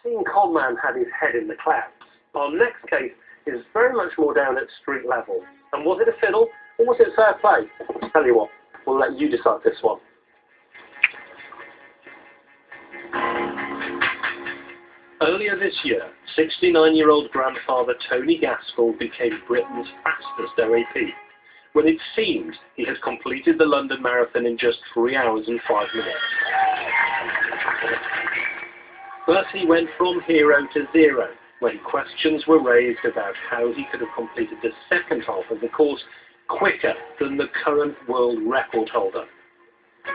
Seeing Conman had his head in the clouds. Our next case is very much more down at street level. And was it a fiddle, or was it fair play? I'll tell you what, we'll let you decide this one. Earlier this year, 69-year-old grandfather Tony Gaskell became Britain's fastest OAP, when it seemed he had completed the London Marathon in just 3 hours and 5 minutes. But he went from hero to zero when questions were raised about how he could have completed the second half of the course quicker than the current world record holder.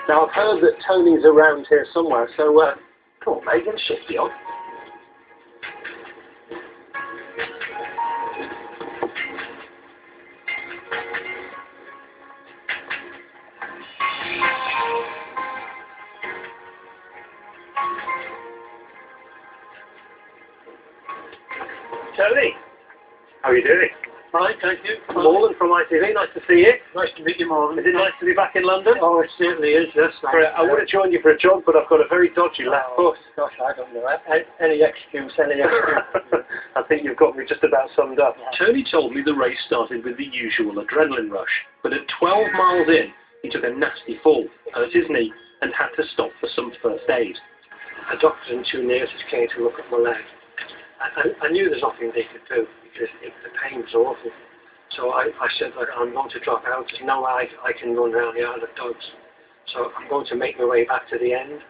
Now, I've heard that Tony's around here somewhere, so come on, mate, get a shifty on. Tony, how are you doing? Fine, thank you. Morgan from ITV, nice to see you. Nice to meet you, Morgan. Is it nice to be back in London? Oh, it certainly is, yes. I would have joined you for a jog, but I've got a very dodgy left foot. Gosh, I don't know. Any excuse. I think you've got me just about summed up. Yeah. Tony told me the race started with the usual adrenaline rush, but at 12 miles in, he took a nasty fall, hurt his knee, and had to stop for some first aid. A doctor and 2 nurses came to look at my leg. I knew there's nothing they could do because the pain was awful. So I said, look, I'm going to drop out. There's no way I can run around the Isle of Dogs. So I'm going to make my way back to the end.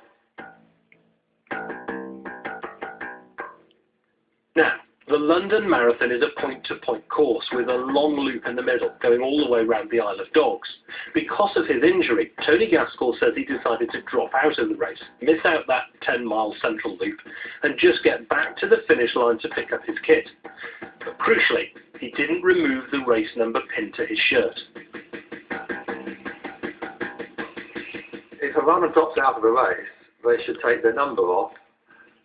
Now, the London Marathon is a point-to-point course with a long loop in the middle, going all the way around the Isle of Dogs. Because of his injury, Tony Gaskell says he decided to drop out of the race, miss out that 10-mile central loop, and just get back to the finish line to pick up his kit. But crucially, he didn't remove the race number pinned to his shirt. If a runner drops out of the race, they should take their number off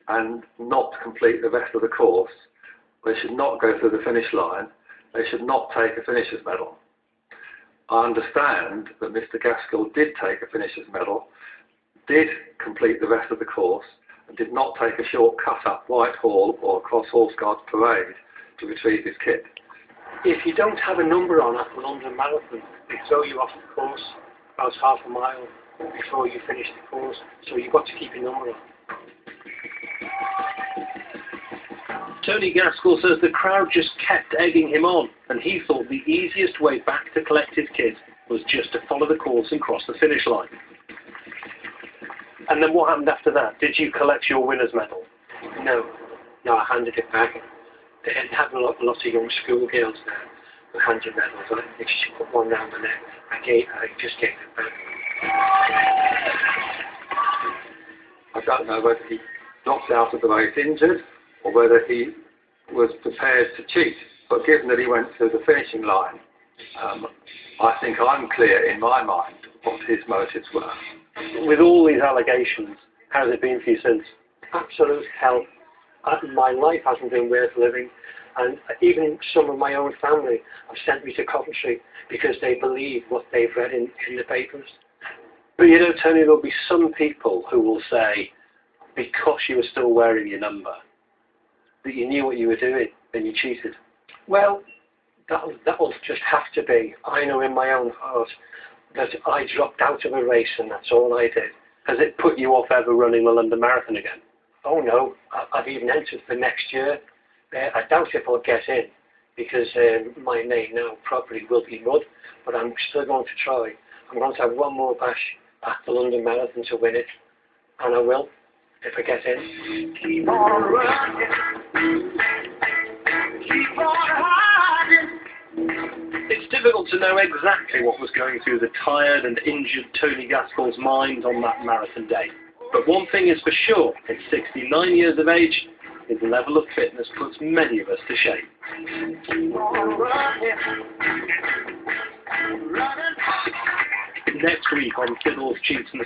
and not complete the rest of the course. They should not go through the finish line. They should not take a finisher's medal. I understand that Mr. Gaskell did take a finisher's medal, did complete the rest of the course, and did not take a short cut up Whitehall or across Horse Guards Parade to retrieve his kit. If you don't have a number on at the London Marathon, they throw you off the course about half a mile before you finish the course, so you've got to keep your number on. Tony Gaskell says the crowd just kept egging him on, and he thought the easiest way back to collect his kit was just to follow the course and cross the finish line. And then what happened after that? Did you collect your winner's medal? No, I handed it back. They had a lot of young schoolgirls there who handed medals. I think she put one round my neck. I just gave it back. I don't know whether he dropped out of the race injured or whether he was prepared to cheat. But given that he went to the finishing line, I think I'm clear in my mind what his motives were. With all these allegations, how's it been for you since? Absolute hell. My life hasn't been worth living, and even some of my own family have sent me to Coventry because they believe what they've read in the papers. But you know, Tony, there'll be some people who will say, because you were still wearing your number, that you knew what you were doing and you cheated. Well, that'll just have to be. I know in my own heart that I dropped out of a race and that's all I did. Has it put you off ever running the London Marathon again? Oh no, I've even entered for next year. I doubt if I'll get in because my name now probably will be mud, but I'm still going to try. I'm going to have one more bash at the London Marathon to win it, and I will if I get in. Keep on running. Keep on hiding. It's difficult to know exactly what was going through the tired and injured Tony Gaskell's mind on that marathon day. But one thing is for sure, at 69 years of age, his level of fitness puts many of us to shame. Next week on Fiddles, Cheats and